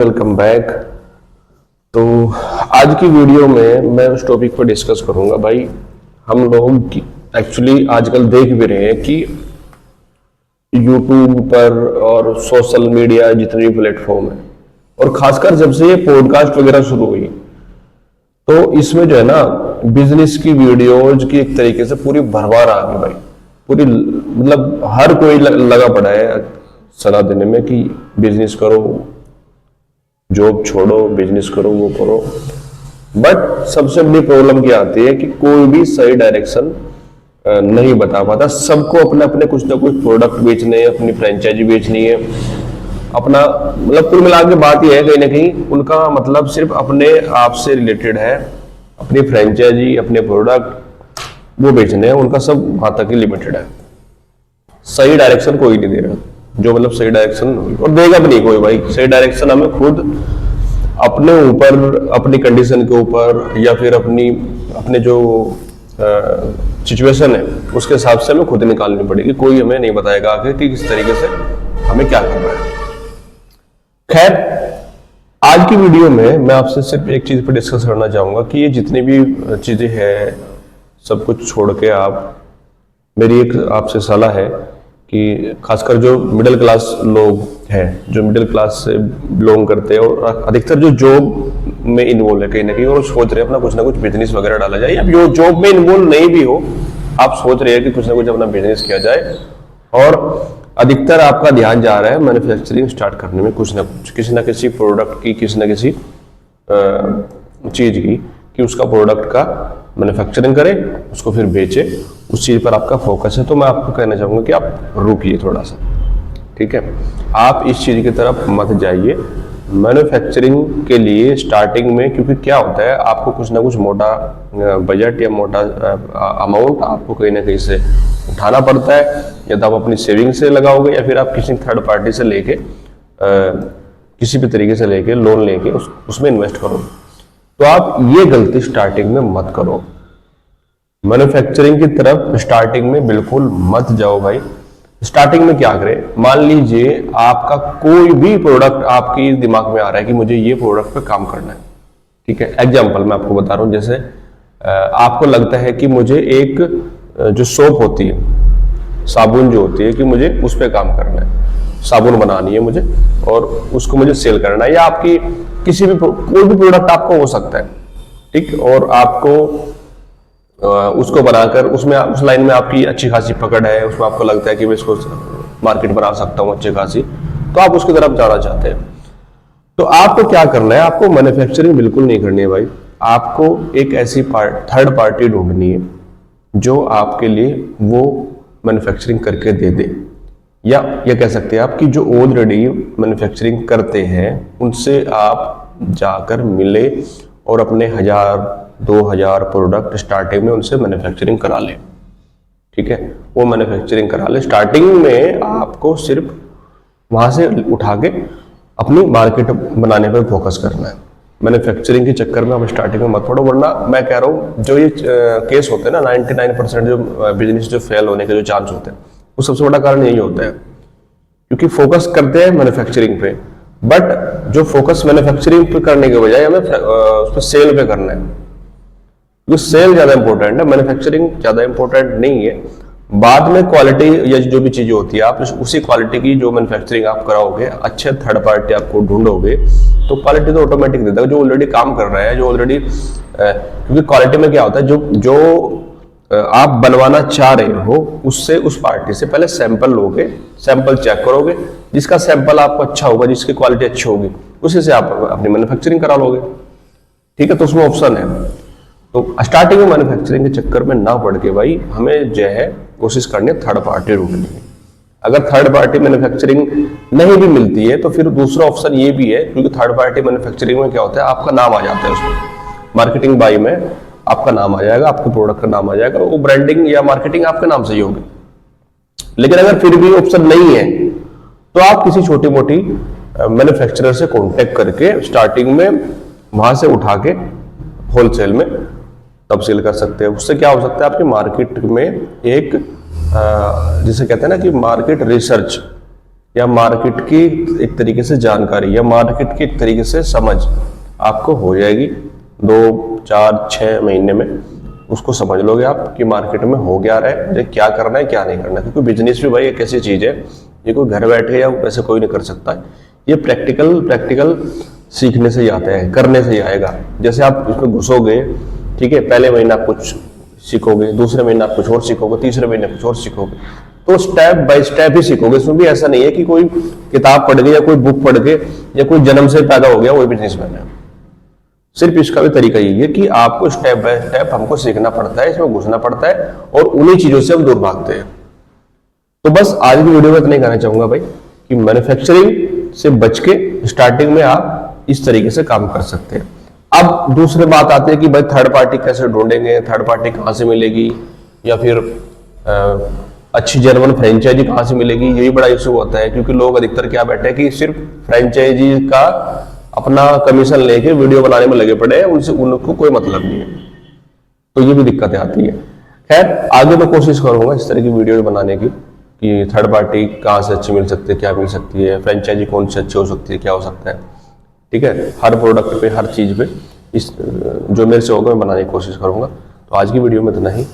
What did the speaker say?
Welcome back. तो आज की वीडियो में मैं उस टॉपिक पर डिस्कस करूंगा भाई। हम लोग एक्चुअली आजकल देख भी रहे हैं कि यूट्यूब पर और सोशल मीडिया जितने भी प्लेटफॉर्म है और खासकर जब से ये पॉडकास्ट वगैरह शुरू हुई तो इसमें जो है ना बिजनेस की वीडियोज की एक तरीके से पूरी भरमार आ गई भाई। पूरी मतलब हर कोई लगा पड़ा है सलाह देने में कि बिजनेस करो, जॉब छोड़ो, बिजनेस करो, वो करो। बट सबसे बड़ी प्रॉब्लम क्या आती है कि कोई भी सही डायरेक्शन नहीं बता पाता। सबको अपने अपने कुछ ना कुछ प्रोडक्ट बेचने हैं, अपनी फ्रेंचाइजी बेचनी है, अपना मतलब कुल मिला के बात यह है कहीं ना कहीं उनका मतलब सिर्फ अपने आप से रिलेटेड है। अपनी फ्रेंचाइजी, अपने प्रोडक्ट वो बेचने हैं, उनका सब वहां तक ही लिमिटेड है। सही डायरेक्शन कोई नहीं दे रहा, जो मतलब सही डायरेक्शन और देगा भी नहीं कोई भाई। सही डायरेक्शन हमें खुद अपने ऊपर, अपनी कंडीशन के ऊपर या फिर अपने जो सिचुएशन है उसके हिसाब से हमें खुद निकालनी पड़ेगी। कोई हमें नहीं बताएगा आगे कि किस तरीके से हमें क्या करना है। खैर, आज की वीडियो में मैं आपसे सिर्फ एक चीज पर डिस्कस करना चाहूंगा कि ये जितनी भी चीजें हैं सब कुछ छोड़ के मेरी एक आपसे सलाह है कि खासकर जो मिडिल क्लास लोग हैं, जो मिडिल क्लास से बिलोंग करते हैं और अधिकतर जो जॉब में इन्वॉल्व है कहीं ना कहीं और सोच रहे हैं अपना कुछ ना कुछ बिजनेस वगैरह डाला जाए, या जो जॉब में इन्वॉल्व नहीं भी हो, आप सोच रहे हैं कि कुछ ना कुछ अपना बिजनेस किया जाए और अधिकतर आपका ध्यान जा रहा है मैन्युफैक्चरिंग स्टार्ट करने में, कुछ ना कुछ, किसी ना किसी प्रोडक्ट की, किसी ना किसी चीज की, कि उसका प्रोडक्ट का मैन्युफैक्चरिंग करें, उसको फिर बेचे, उस चीज पर आपका फोकस है। तो मैं आपको कहना चाहूंगा कि आप रुकिए थोड़ा सा, ठीक है। आप इस चीज की तरफ मत जाइए मैन्युफैक्चरिंग के लिए स्टार्टिंग में, क्योंकि क्या होता है आपको कुछ ना कुछ मोटा बजट या मोटा अमाउंट आपको कहीं ना कहीं से उठाना पड़ता है, या तो आप अपनी सेविंग से लगाओगे या फिर आप किसी थर्ड पार्टी से लेके किसी भी तरीके से लेके लोन लेके उसमें इन्वेस्ट करोगे। तो आप ये गलती स्टार्टिंग में मत करो। मैन्युफैक्चरिंग की तरफ स्टार्टिंग में बिल्कुल मत जाओ भाई। स्टार्टिंग में क्या करें, मान लीजिए आपका कोई भी प्रोडक्ट आपके दिमाग में आ रहा है कि मुझे ये प्रोडक्ट पे काम करना है, ठीक है। एग्जांपल मैं आपको बता रहा हूं, जैसे आपको लगता है कि मुझे एक जो सोप होती है, साबुन जो होती है, कि मुझे उस पर काम करना है, साबुन बनानी है मुझे और उसको मुझे सेल करना है, या आपकी किसी भी कोई भी प्रोडक्ट आपको हो सकता है, ठीक। और आपको उसको बनाकर उसमें उस लाइन में आपकी अच्छी खासी पकड़ है, उसमें आपको लगता है कि मैं इसको मार्केट बना सकता हूँ अच्छी खासी, तो आप उसकी तरफ जाना चाहते हैं। तो आपको क्या करना है, आपको मैन्युफैक्चरिंग बिल्कुल नहीं करनी है भाई। आपको एक ऐसी थर्ड पार्टी ढूंढनी है जो आपके लिए वो मैन्युफैक्चरिंग करके दे दे, या कह सकते हैं आप कि जो ऑलरेडी मैन्युफैक्चरिंग करते हैं उनसे आप जाकर मिले और अपने 1000-2000 प्रोडक्ट स्टार्टिंग में उनसे मैन्युफैक्चरिंग करा ले, ठीक है। वो मैन्युफैक्चरिंग करा ले। स्टार्टिंग में आपको सिर्फ वहां से उठा के अपनी मार्केट बनाने पर फोकस करना है। मैन्युफैक्चरिंग के चक्कर में आप स्टार्टिंग में मत पड़ो, वरना मैं कह रहा हूँ जो ये केस होते हैं ना, 99% जो बिजनेस जो फेल होने के जो चांस होते हैं, वो सबसे बड़ा कारण यही होता है क्योंकि फोकस करते हैं मैन्युफैक्चरिंग पे, बट जो फोकस मैन्युफैक्चरिंग पे करने के बजाय हमें उस पर सेल पे करना है, क्योंकि सेल ज्यादा इंपॉर्टेंट है, मैन्युफैक्चरिंग ज्यादा इंपॉर्टेंट नहीं है। बाद में क्वालिटी या जो भी चीजें होती है आप उसी क्वालिटी की जो मैन्युफैक्चरिंग आप कराओगे, अच्छे थर्ड पार्टी आपको ढूंढोगे तो क्वालिटी तो ऑटोमेटिक देता है। जो ऑलरेडी काम कर रहा है, जो ऑलरेडी, क्योंकि क्वालिटी में क्या होता है, जो आप बनवाना चाह रहे हो उससे, उस पार्टी से पहले सैंपल लोगे, सैंपल चेक करोगे, जिसका सैंपल आपको अच्छा होगा, जिसकी क्वालिटी अच्छी होगी, उसी से आप अपनी मैन्युफैक्चरिंग करा लोगे, ठीक है। तो उसमें ऑप्शन है। तो स्टार्टिंग में मैन्युफैक्चरिंग के चक्कर में ना पड़ के भाई हमें जो है कोशिश करनी है थर्ड पार्टी ढूंढनी है। अगर थर्ड पार्टी मैन्युफैक्चरिंग नहीं भी मिलती है तो फिर दूसरा ऑप्शन ये भी है, क्योंकि थर्ड पार्टी मैन्युफैक्चरिंग में क्या होता है, आपका नाम आ जाता है उसमें, मार्केटिंग बाई में आपका नाम आ जाएगा, आपके प्रोडक्ट का नाम आ जाएगा, वो ब्रांडिंग या मार्केटिंग आपके नाम से ही होगी। लेकिन अगर फिर भी ऑप्शन नहीं है तो आप किसी छोटी मोटी मैन्युफैक्चरर से कांटेक्ट करके स्टार्टिंग में वहां से उठा के होलसेल में तब सेल कर सकते हैं। उससे क्या हो सकता है, आपकी मार्केट में एक जिसे कहते हैं ना कि मार्केट रिसर्च, या मार्केट की एक तरीके से जानकारी या मार्केट की एक तरीके से समझ आपको हो जाएगी 2, 4, 6 महीने में। उसको समझ लोगे आप कि मार्केट में हो क्या रहा है, मुझे क्या करना है क्या नहीं करना है। क्योंकि बिजनेस भी भाई एक ऐसी चीज है ये कोई घर बैठे या वैसे कोई नहीं कर सकता है। ये प्रैक्टिकल सीखने से ही आता है, करने से ही आएगा। जैसे आप इसमें घुसोगे, ठीक है, पहले महीना आप कुछ सीखोगे, दूसरे महीने आप कुछ और सीखोगे, तीसरे महीने कुछ और सीखोगे, तो स्टेप बाय स्टेप ही सीखोगे। इसमें भी ऐसा नहीं है कि कोई किताब पढ़ के या कोई बुक पढ़ के या कोई जन्म से पैदा हो गया वही बिजनेसमैन है। सिर्फ इसका भी तरीका यही है कि आपको स्टेप बाय स्टेप हमको सीखना पड़ता है, इसमें घुसना पड़ता है और उन्हीं चीजों से हम दूर भागते हैं। तो बस आज की वीडियो में इतना ही कहना चाहूंगा भाई कि मैन्युफैक्चरिंग से बच के स्टार्टिंग में आप इस तरीके से काम कर सकते हैं। अब दूसरी बात आती है कि भाई थर्ड पार्टी कैसे ढूंढेंगे, थर्ड पार्टी कहां से मिलेगी, या फिर अच्छी जर्मन फ्रेंचाइजी कहां से मिलेगी। ये भी बड़ा इशू होता है क्योंकि लोग अधिकतर क्या बैठे हैं कि सिर्फ फ्रेंचाइजी का अपना कमीशन लेके वीडियो बनाने में लगे पड़े हैं, उनसे उनको कोई मतलब नहीं है। तो ये भी दिक्कतें आती है। खैर आगे मैं कोशिश करूंगा इस तरह की वीडियो बनाने की कि थर्ड पार्टी कहाँ से अच्छी मिल सकती है, क्या मिल सकती है, फ्रेंचाइजी कौन से अच्छी हो सकती है, क्या हो सकता है। ठीक है, हर प्रोडक्ट पे हर चीज पे इस जो मेरे से होगा मैं बनाने की कोशिश करूंगा। तो आज की वीडियो में इतना ही।